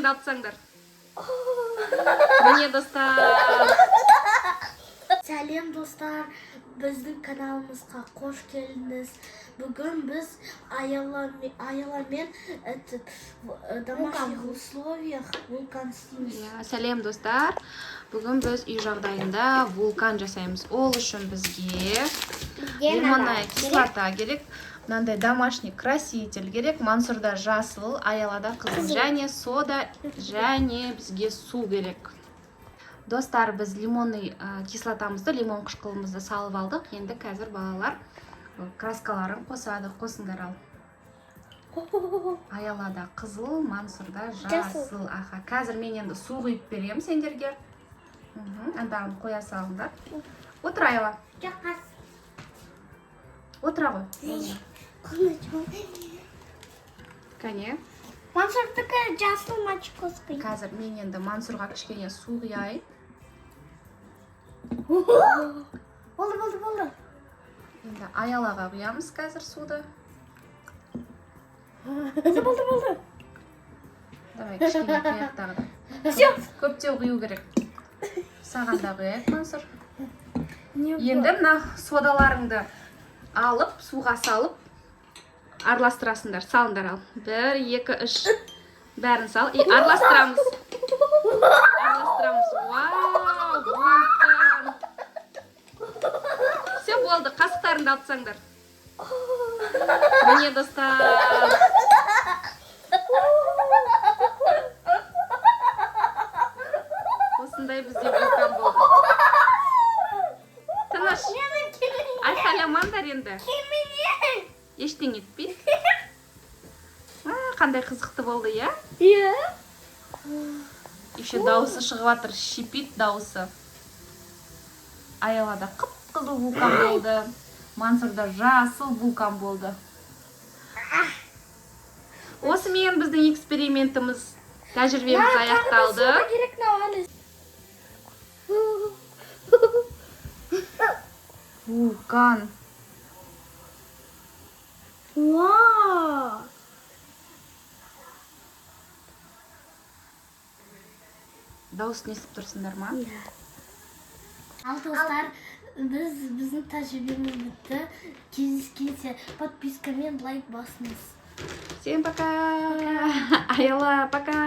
қастарыңды алып тастаңдар. Міне достар. Сәлем достар, біздің каналымызға қош келдіңіз. Бүгін біз Аяламен в домашних условиях вулкан істейміз. Сәлем достар. Бүгін біз үй жағдайында вулкан жасаймыз. Ол үшін бізге лимонная кислота керек. Мынандай домашний краситель керек. Мансурда жасыл, Аялада қызыл. Және сода, және бізге су керек. Достар, біз лимонный кислотамызды, лимон қышқылымызды салып алдық. Енді қазір балалар краскаларын қосады. Қосыңдар ал. Аялада қызыл, Мансурда жасыл. Аха, қазір мен енді су құйып беремін сендерге. Андағын қоя салыңдар. Отыр Аяла. Отыра ғой. Кәне. Мансурдікі жасыл мачкос құй. Қазір мен енді Мансурға кішкене су құяйын. Болды. Енді Аялаға құямыз қазір суды. Болды. Давай, кішкене құяқ тағы да. Көптеу құю керек. Саған да құяйық, Мансур. Енді мына содаларыңды алып, суға салып, араластырасыңдар. Салыңдар ал. 1, 2, 3. Бәрін сал. Араластырамыз. Вау, вулкан. Все болды. Қасықтарыңды алып тастаңдар. Міне достар. Осындай бізде вулкан болды. Тыныш. Айқайламаңдар енді. Ештеңе етпейді. Қандай қызықты болды, иә? Иә. Еще дауысы шығып жатыр, шипит дауысы. Аялада қып-қызыл вулкан болды. Мансурда жасыл вулкан болды. Осымен біздің экспериментіміз, тәжірибеміз аяқталды. Вулкан. Вау! Дауысын естіп тұрсыңдар ма? Ал достар, біздің тәжірибеміз бітті. Кездескенше подписка мен лайк басыңыз. Всем пока! Аяла, пока!